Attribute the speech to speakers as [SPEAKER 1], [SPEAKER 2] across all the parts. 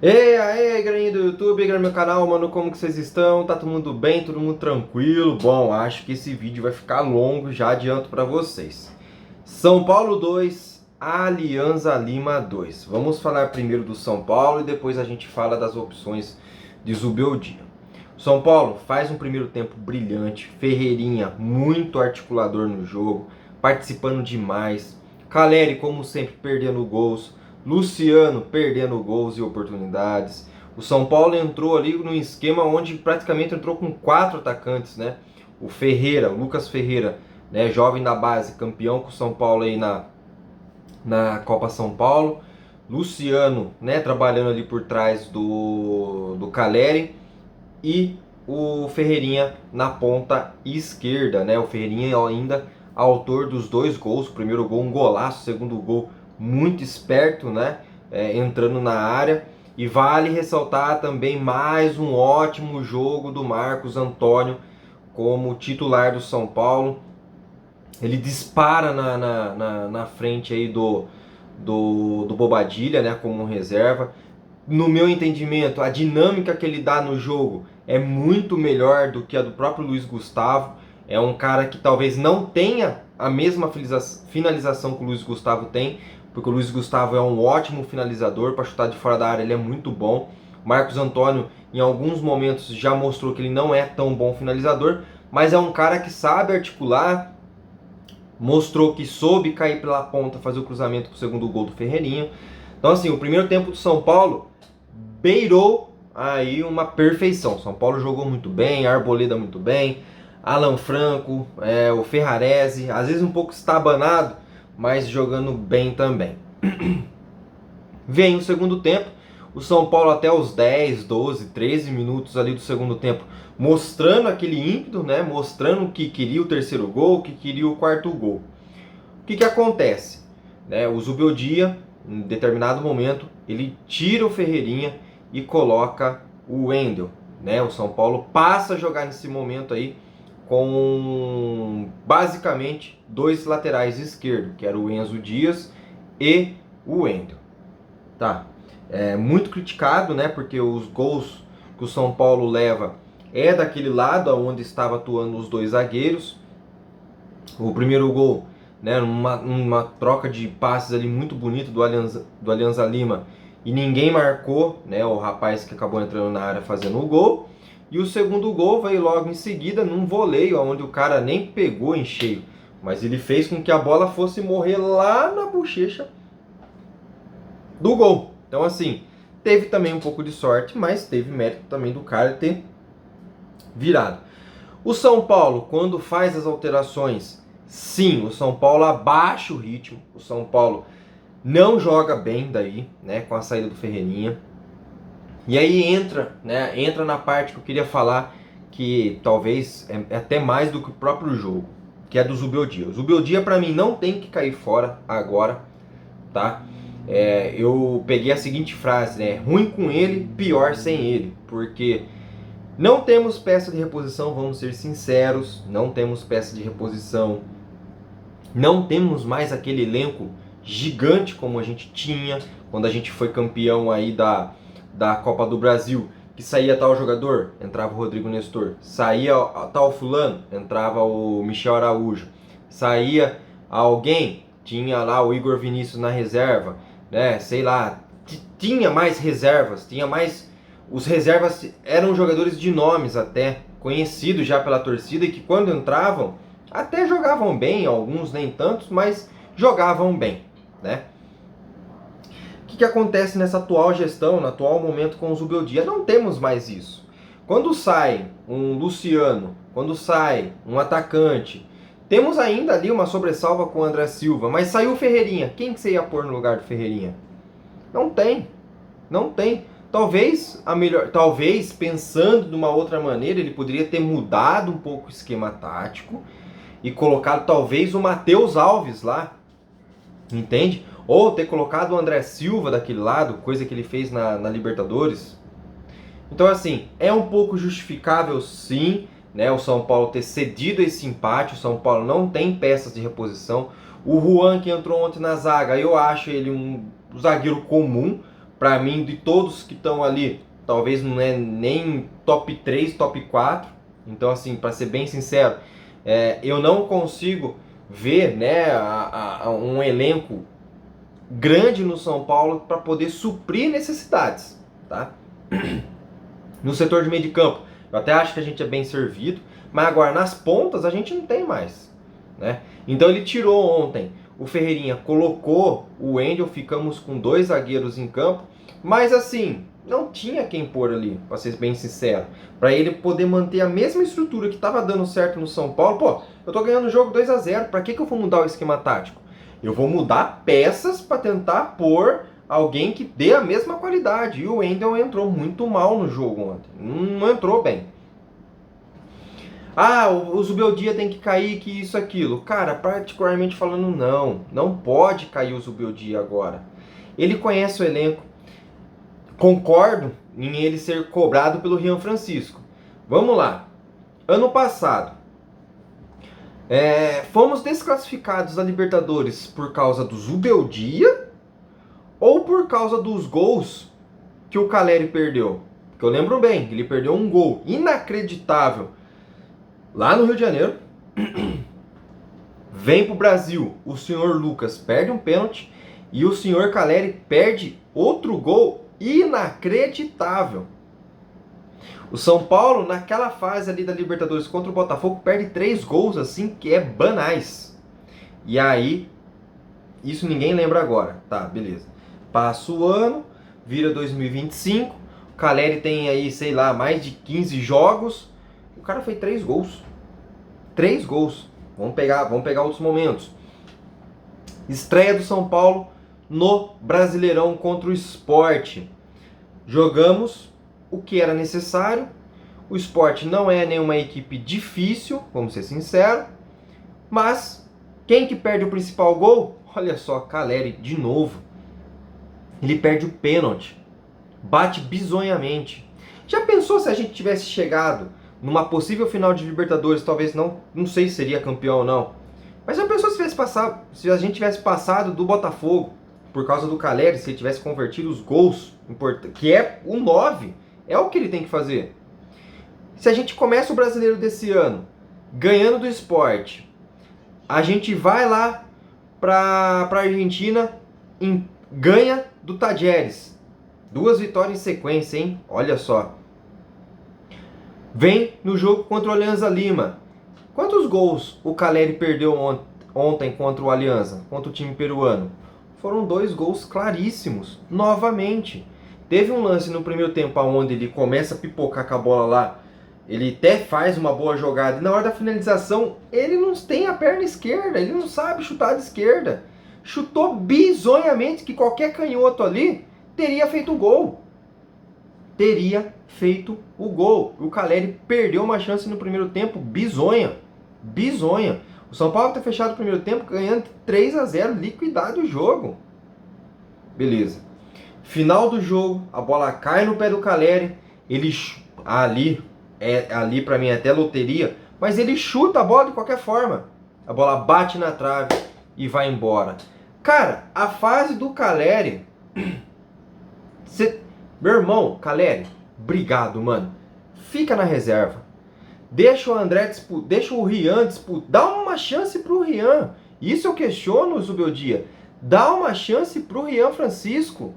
[SPEAKER 1] Ei, aí, galerinha do YouTube, galera do meu canal, mano, como que vocês estão? Tá todo mundo bem? Todo mundo tranquilo? Bom, acho que esse vídeo vai ficar longo, já adianto pra vocês. São Paulo 2, Alianza Lima 2. Vamos falar primeiro do São Paulo e depois a gente fala das opções de Zubeldia. São Paulo faz um primeiro tempo brilhante, Ferreirinha muito articulador no jogo, participando demais, Caleri, como sempre, perdendo gols, Luciano perdendo gols e oportunidades. O São Paulo entrou ali num esquema onde praticamente entrou com 4 atacantes, né? O Ferreira, o Lucas Ferreira, né, jovem da base, campeão com o São Paulo aí na Copa São Paulo. Luciano, né, trabalhando ali por trás do Caleri. E o Ferreirinha na ponta esquerda, né? O Ferreirinha ainda autor dos 2 gols. O primeiro gol um golaço, o segundo gol muito esperto, né? Entrando na área. E vale ressaltar também mais um ótimo jogo do Marcos Antônio como titular do São Paulo. Ele dispara na frente aí do Bobadilha, né? Como reserva. No meu entendimento, a dinâmica que ele dá no jogo é muito melhor do que a do próprio Luiz Gustavo. É um cara que talvez não tenha a mesma finalização que o Luiz Gustavo tem, porque o Luiz Gustavo é um ótimo finalizador, para chutar de fora da área ele é muito bom. Marcos Antônio, em alguns momentos, já mostrou que ele não é tão bom finalizador, mas é um cara que sabe articular, mostrou que soube cair pela ponta, fazer o cruzamento para o segundo gol do Ferreirinha. Então, assim, o primeiro tempo do São Paulo beirou aí uma perfeição. São Paulo jogou muito bem, Arboleda muito bem, Alan Franco, o Ferrarese, às vezes um pouco estabanado, mas jogando bem também. Vem o segundo tempo, o São Paulo até os 10, 12, 13 minutos ali do segundo tempo, mostrando aquele ímpeto, né? Mostrando que queria o terceiro gol, que queria o quarto gol. O que acontece? Né? O Zubeldia, em determinado momento, ele tira o Ferreirinha e coloca o Wendel. Né? O São Paulo passa a jogar nesse momento aí com basicamente 2 laterais esquerdos, que era o Enzo Dias e o Wendel. Tá. É muito criticado, né? Porque os gols que o São Paulo leva é daquele lado onde estava atuando os 2 zagueiros. O primeiro gol, né, uma troca de passes ali muito bonito do Alianza Lima e ninguém marcou, né, o rapaz que acabou entrando na área fazendo o gol. E o segundo gol veio logo em seguida num voleio, onde o cara nem pegou em cheio, mas ele fez com que a bola fosse morrer lá na bochecha do gol. Então, assim, teve também um pouco de sorte, mas teve mérito também do cara ter virado. O São Paulo, quando faz as alterações, sim, o São Paulo abaixa o ritmo. O São Paulo não joga bem daí, né, com a saída do Ferreirinha. E aí entra na parte que eu queria falar, que talvez é até mais do que o próprio jogo, que é do Zubeldia. O Zubeldia, para mim, não tem que cair fora agora, tá? Eu peguei a seguinte frase, né? Ruim com ele, pior sem ele. Porque não temos peça de reposição, vamos ser sinceros, não temos peça de reposição. Não temos mais aquele elenco gigante como a gente tinha quando a gente foi campeão aí da Copa do Brasil, que saía tal jogador, entrava o Rodrigo Nestor, saía tal fulano, entrava o Michel Araújo, saía alguém, tinha lá o Igor Vinícius na reserva, né, sei lá, tinha mais reservas, tinha mais, os reservas eram jogadores de nomes até, conhecidos já pela torcida, e que quando entravam, até jogavam bem, alguns nem tantos, mas jogavam bem, né? O que acontece nessa atual gestão, no atual momento com o Zubeldia? Não temos mais isso. Quando sai um Luciano, quando sai um atacante, temos ainda ali uma sobressalva com o André Silva, mas saiu o Ferreirinha. Quem que você ia pôr no lugar do Ferreirinha? Não tem. Não tem. Talvez pensando de uma outra maneira, ele poderia ter mudado um pouco o esquema tático e colocado talvez o Matheus Alves lá, entende? Ou ter colocado o André Silva daquele lado, coisa que ele fez na Libertadores. Então, assim, é um pouco justificável sim, né, o São Paulo ter cedido esse empate. O São Paulo não tem peças de reposição. O Juan, que entrou ontem na zaga, eu acho ele um zagueiro comum Para mim, de todos que estão ali, talvez não é nem top 3, top 4. Então, assim, para ser bem sincero, eu não consigo ver, né, um elenco grande no São Paulo para poder suprir necessidades, tá? No setor de meio de campo, eu até acho que a gente é bem servido, mas agora nas pontas a gente não tem mais, né? Então ele tirou ontem o Ferreirinha, colocou o Wendel, ficamos com 2 zagueiros em campo, mas assim, não tinha quem pôr ali, para ser bem sincero, para ele poder manter a mesma estrutura que estava dando certo no São Paulo. Pô, eu tô ganhando o jogo 2-0, para que eu vou mudar o esquema tático? Eu vou mudar peças para tentar pôr alguém que dê a mesma qualidade. E o Wendel entrou muito mal no jogo ontem. Não entrou bem. Ah, o Zubeldia tem que cair, que isso, aquilo. Cara, particularmente falando, não. Não pode cair o Zubeldia agora. Ele conhece o elenco. Concordo em ele ser cobrado pelo Rian Francisco. Vamos lá. Ano passado, fomos desclassificados da Libertadores por causa do Zubeldia ou por causa dos gols que o Caleri perdeu? Que eu lembro bem, ele perdeu um gol inacreditável lá no Rio de Janeiro. Vem pro Brasil, o senhor Lucas perde um pênalti e o senhor Caleri perde outro gol inacreditável. O São Paulo, naquela fase ali da Libertadores contra o Botafogo, perde 3 gols assim que é banais. E aí, isso ninguém lembra agora. Tá, beleza. Passa o ano, vira 2025, o Caleri tem aí, sei lá, mais de 15 jogos. O cara fez 3 gols. 3 gols. Vamos pegar outros momentos. Estreia do São Paulo no Brasileirão contra o Sport. Jogamos o que era necessário. O Sport não é nenhuma equipe difícil, vamos ser sinceros. Mas quem que perde o principal gol? Olha só, Caleri de novo. Ele perde o pênalti. Bate bizonhamente. Já pensou se a gente tivesse chegado numa possível final de Libertadores? Talvez não sei se seria campeão ou não. Mas já pensou se a gente tivesse passado do Botafogo por causa do Caleri, se ele tivesse convertido os gols, que é o 9, é o que ele tem que fazer. Se a gente começa o Brasileiro desse ano ganhando do Sport, a gente vai lá pra Argentina, ganha do Tajeres. 2 vitórias em sequência, hein? Olha só. Vem no jogo contra o Alianza Lima. Quantos gols o Caleri perdeu ontem contra o Alianza, contra o time peruano? Foram 2 gols claríssimos, novamente. Teve um lance no primeiro tempo onde ele começa a pipocar com a bola lá. Ele até faz uma boa jogada. E na hora da finalização, ele não tem a perna esquerda. Ele não sabe chutar de esquerda. Chutou bizonhamente que qualquer canhoto ali teria feito o gol. Teria feito o gol. O Caleri perdeu uma chance no primeiro tempo bizonha. Bizonha. O São Paulo ter fechado o primeiro tempo ganhando 3-0, liquidado o jogo. Beleza. Final do jogo, a bola cai no pé do Caleri. Ele ali para mim é até loteria, mas ele chuta a bola de qualquer forma. A bola bate na trave e vai embora. Cara, a fase do Caleri, meu irmão, Caleri, obrigado, mano. Fica na reserva. Deixa o Rian disputar. Dá uma chance pro Rian. Isso eu questiono, Zubeldia. Dá uma chance pro Rian Francisco.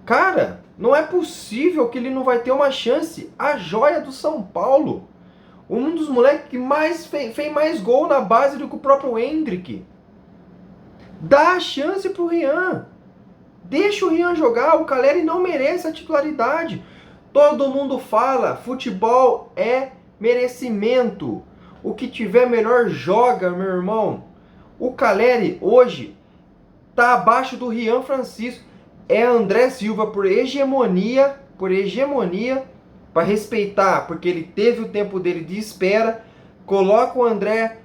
[SPEAKER 1] Cara, não é possível que ele não vai ter uma chance. A joia do São Paulo. Um dos moleques que mais fez mais gol na base do que o próprio Hendrick. Dá a chance pro Rian. Deixa o Rian jogar. O Caleri não merece a titularidade. Todo mundo fala, futebol é merecimento. O que tiver melhor joga, meu irmão. O Caleri hoje tá abaixo do Rian Francisco. É André Silva por hegemonia, para respeitar, porque ele teve o tempo dele de espera. Coloca o André,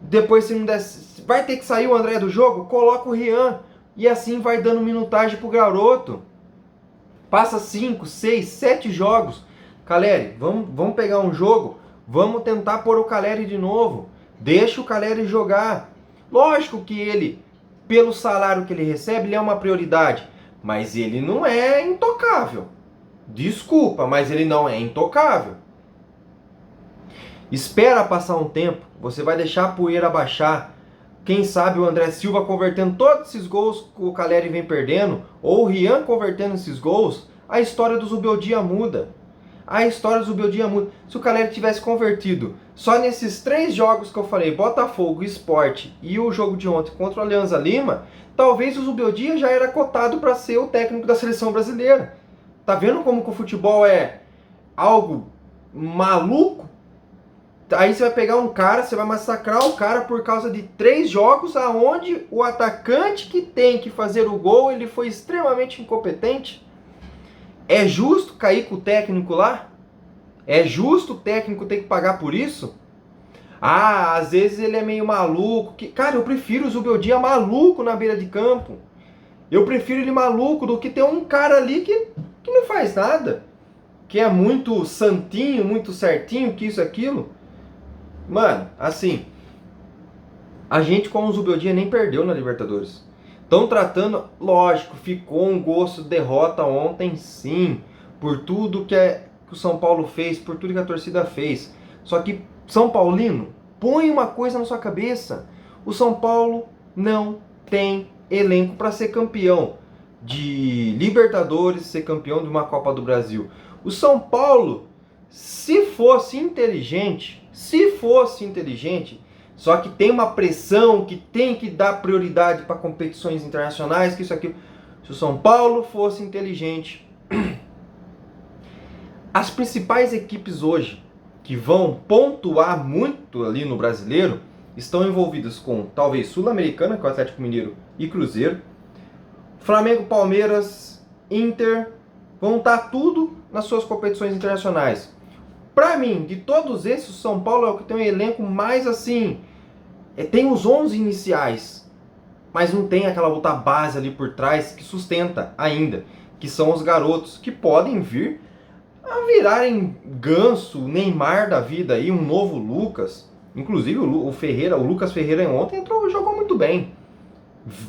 [SPEAKER 1] depois se não der, vai ter que sair o André do jogo, coloca o Rian e assim vai dando minutagem pro garoto. Passa 5, 6, 7 jogos. Caleri, vamos pegar um jogo, vamos tentar pôr o Caleri de novo. Deixa o Caleri jogar. Lógico que ele, pelo salário que ele recebe, ele é uma prioridade. mas ele não é intocável. Desculpa, mas ele não é intocável. Espera passar um tempo, você vai deixar a poeira baixar. Quem sabe o André Silva convertendo todos esses gols que o Caleri vem perdendo, ou o Rian convertendo esses gols, a história do Zubeldia muda. A história do Zubeldia muda. Se o Caleri tivesse convertido só nesses 3 jogos que eu falei, Botafogo, Sport e o jogo de ontem contra o Alianza Lima, talvez o Zubeldia já era cotado para ser o técnico da seleção brasileira. Tá vendo como que o futebol é algo maluco? Aí você vai pegar um cara, você vai massacrar o cara por causa de 3 jogos aonde o atacante que tem que fazer o gol, ele foi extremamente incompetente. É justo cair com o técnico lá? É justo o técnico ter que pagar por isso? Ah, às vezes ele é meio maluco. Cara, eu prefiro o Zubeldia maluco na beira de campo. Eu prefiro ele maluco do que ter um cara ali que não faz nada. Que é muito santinho, muito certinho, que isso, aquilo. Mano, assim, a gente com o Zubeldia nem perdeu na Libertadores. Estão tratando, lógico, ficou um gosto de derrota ontem, sim, por tudo que o São Paulo fez, por tudo que a torcida fez. Só que, São Paulino, põe uma coisa na sua cabeça. O São Paulo não tem elenco para ser campeão de Libertadores, ser campeão de uma Copa do Brasil. O São Paulo, se fosse inteligente, só que tem uma pressão, que tem que dar prioridade para competições internacionais, que isso aqui. Se o São Paulo fosse inteligente, as principais equipes hoje que vão pontuar muito ali no brasileiro estão envolvidas com talvez Sul-Americana, que é o Atlético Mineiro e Cruzeiro, Flamengo, Palmeiras, Inter, vão estar tudo nas suas competições internacionais. Para mim, de todos esses, o São Paulo é o que tem um elenco mais assim. Tem os 11 iniciais, mas não tem aquela outra base ali por trás que sustenta ainda, que são os garotos que podem vir a virarem Ganso, Neymar da vida aí, um novo Lucas. Inclusive o Lucas Ferreira ontem jogou muito bem.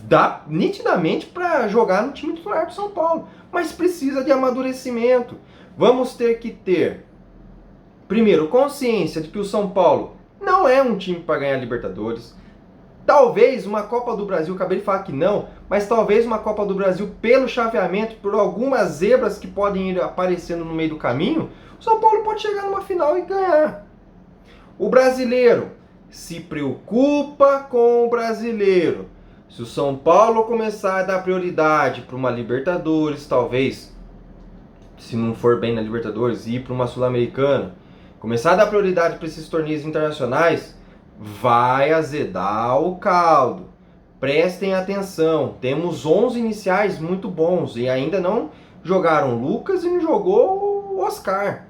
[SPEAKER 1] Dá nitidamente para jogar no time titular do São Paulo, mas precisa de amadurecimento. Vamos ter que ter, primeiro, consciência de que o São Paulo não é um time para ganhar Libertadores. Talvez uma Copa do Brasil, acabei de falar que não, mas talvez uma Copa do Brasil pelo chaveamento, por algumas zebras que podem ir aparecendo no meio do caminho, o São Paulo pode chegar numa final e ganhar. O brasileiro se preocupa com o brasileiro. Se o São Paulo começar a dar prioridade para uma Libertadores, talvez, se não for bem na Libertadores, ir para uma Sul-Americana, começar a dar prioridade para esses torneios internacionais, vai azedar o caldo. Prestem atenção, temos 11 iniciais muito bons e ainda não jogaram o Lucas e não jogou o Oscar.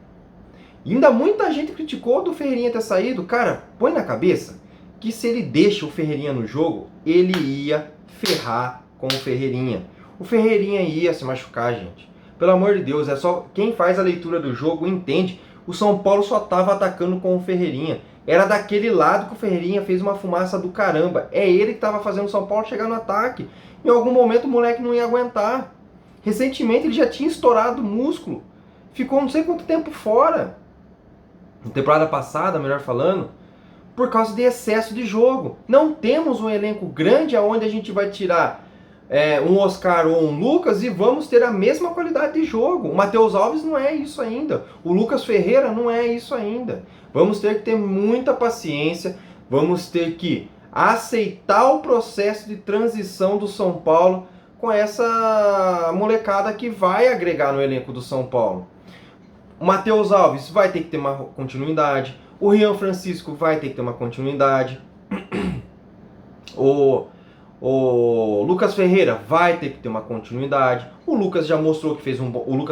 [SPEAKER 1] E ainda muita gente criticou do Ferreirinha ter saído. Cara, põe na cabeça que se ele deixa o Ferreirinha no jogo, ele ia ferrar com o Ferreirinha. O Ferreirinha ia se machucar, gente. Pelo amor de Deus, é só quem faz a leitura do jogo entende. O São Paulo só estava atacando com o Ferreirinha. Era daquele lado que o Ferreirinha fez uma fumaça do caramba. É ele que estava fazendo o São Paulo chegar no ataque. Em algum momento o moleque não ia aguentar. Recentemente ele já tinha estourado o músculo. Ficou não sei quanto tempo fora. Na temporada passada, melhor falando, por causa de excesso de jogo. Não temos um elenco grande aonde a gente vai tirar um Oscar ou um Lucas e vamos ter a mesma qualidade de jogo. O Matheus Alves não é isso ainda. O Lucas Ferreira não é isso ainda. Vamos ter que ter muita paciência. Vamos ter que aceitar o processo de transição do São Paulo com essa molecada que vai agregar no elenco do São Paulo. O Matheus Alves vai ter que ter uma continuidade. O Rian Francisco vai ter que ter uma continuidade. O Lucas Ferreira vai ter que ter uma continuidade. O Lucas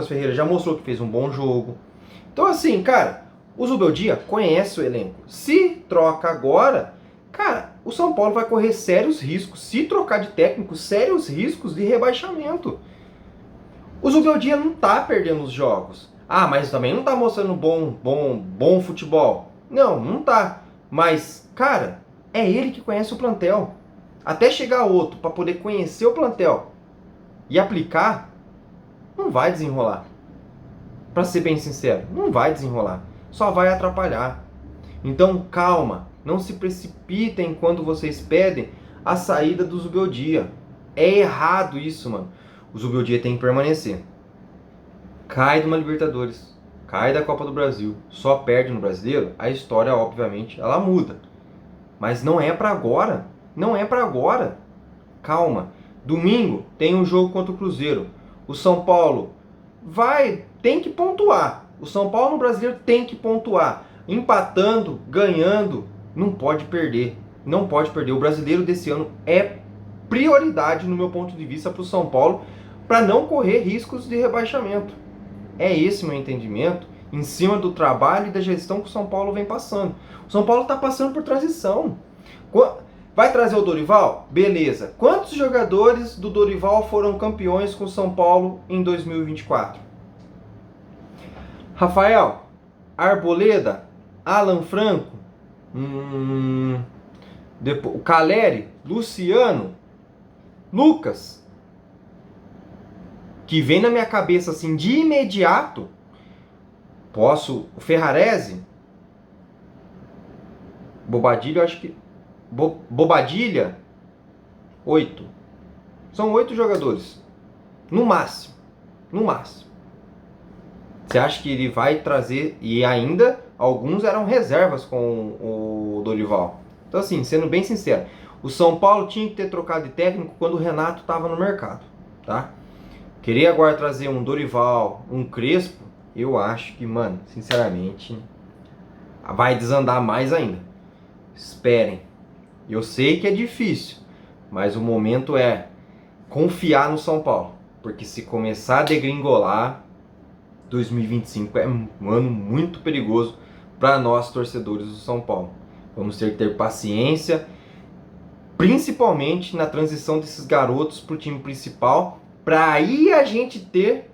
[SPEAKER 1] Ferreira já mostrou que fez um bom jogo. Então assim, cara, o Zubeldia conhece o elenco. Se troca agora, cara, o São Paulo vai correr sérios riscos. Se trocar de técnico, sérios riscos de rebaixamento. O Zubeldia não tá perdendo os jogos. Ah, mas também não tá mostrando bom futebol. Não tá. Mas, cara, é ele que conhece o plantel. Até chegar outro para poder conhecer o plantel e aplicar, não vai desenrolar. Para ser bem sincero, não vai desenrolar. Só vai atrapalhar. Então, calma. Não se precipitem quando vocês pedem a saída do Zubeldia. É errado isso, mano. O Zubeldia tem que permanecer. Cai de uma Libertadores. Cai da Copa do Brasil. Só perde no Brasileiro. A história, obviamente, ela muda. Mas não é para agora. Não é para agora. Calma. Domingo tem um jogo contra o Cruzeiro. O São Paulo tem que pontuar. O São Paulo no Brasileiro tem que pontuar. Empatando, ganhando, não pode perder. Não pode perder. O Brasileiro desse ano é prioridade, no meu ponto de vista, para o São Paulo, para não correr riscos de rebaixamento. É esse meu entendimento, em cima do trabalho e da gestão que o São Paulo vem passando. O São Paulo está passando por transição. Vai trazer o Dorival? Beleza. Quantos jogadores do Dorival foram campeões com o São Paulo em 2024? Rafael, Arboleda, Alan Franco, o Caleri, Luciano, Lucas, que vem na minha cabeça assim de imediato, o Ferrarese, Bobadilha, eu acho que Bobadilha, 8. São 8 jogadores. No máximo. No máximo. Você acha que ele vai trazer... E ainda, alguns eram reservas com o Dorival. Então assim, sendo bem sincero, o São Paulo tinha que ter trocado de técnico quando o Renato estava no mercado. Tá? Querer agora trazer um Dorival, um Crespo, eu acho que, mano, sinceramente, vai desandar mais ainda. Esperem. Eu sei que é difícil, mas o momento é confiar no São Paulo. Porque se começar a degringolar, 2025 é um ano muito perigoso para nós torcedores do São Paulo. Vamos ter que ter paciência, principalmente na transição desses garotos para o time principal, para aí a gente ter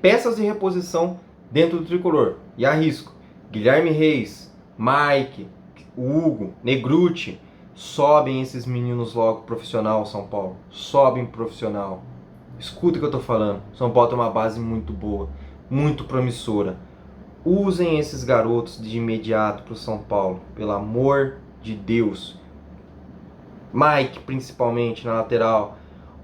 [SPEAKER 1] peças de reposição dentro do tricolor. E arrisco, Guilherme Reis, Mike, Hugo, Negruti, sobem esses meninos logo profissional, São Paulo. Sobem profissional. Escuta o que eu tô falando. São Paulo tem uma base muito boa, muito promissora. Usem esses garotos de imediato pro São Paulo, pelo amor de Deus. Mike, principalmente, na lateral.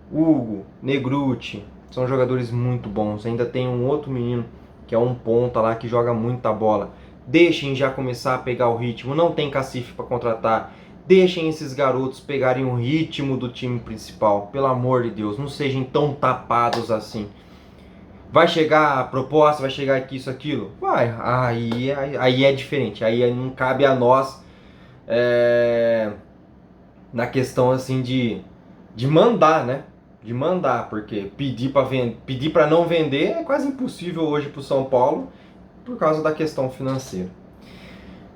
[SPEAKER 1] Hugo, Negruti, são jogadores muito bons. Ainda tem um outro menino, que é um ponta lá, que joga muita bola. Deixem já começar a pegar o ritmo. Não tem cacife para contratar. Deixem esses garotos pegarem o ritmo do time principal. Pelo amor de Deus, não sejam tão tapados assim. Vai chegar a proposta, vai chegar aqui, isso, aquilo? Vai, aí é diferente. Aí não cabe a nós na questão assim de mandar, né? De mandar, porque pedir para não vender é quase impossível hoje para o São Paulo, por causa da questão financeira.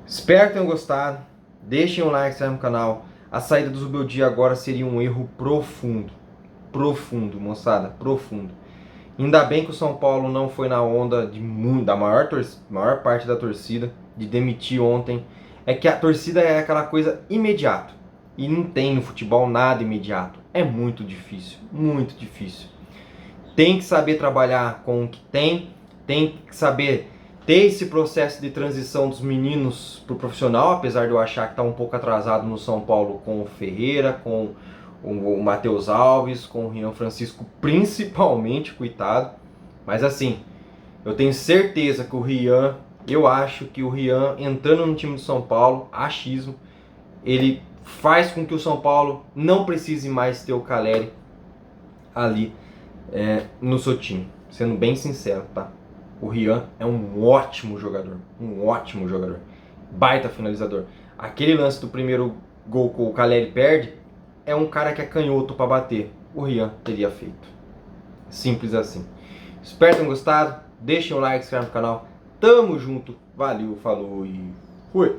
[SPEAKER 1] Espero que tenham gostado. Deixem um like, se inscrevam no canal. A saída do Zubeldia agora seria um erro profundo. Profundo, moçada, profundo. Ainda bem que o São Paulo não foi na onda da maior parte da torcida de demitir ontem. É que a torcida é aquela coisa imediata. E não tem no futebol nada imediato. É muito difícil, muito difícil. Tem que saber trabalhar com o que tem que saber ter esse processo de transição dos meninos para o profissional, apesar de eu achar que está um pouco atrasado no São Paulo com o Ferreira, com o Matheus Alves, com o Rian Francisco, principalmente, coitado. Mas assim, eu tenho certeza que eu acho que o Rian entrando no time do São Paulo, achismo, ele faz com que o São Paulo não precise mais ter o Caleri ali no seu time. Sendo bem sincero, tá? O Rian é um ótimo jogador. Baita finalizador. Aquele lance do primeiro gol que o Caleri perde, é um cara que é canhoto para bater. O Rian teria feito. Simples assim. Espero que tenham gostado. Deixem um like, se inscrevam no canal. Tamo junto. Valeu, falou e fui.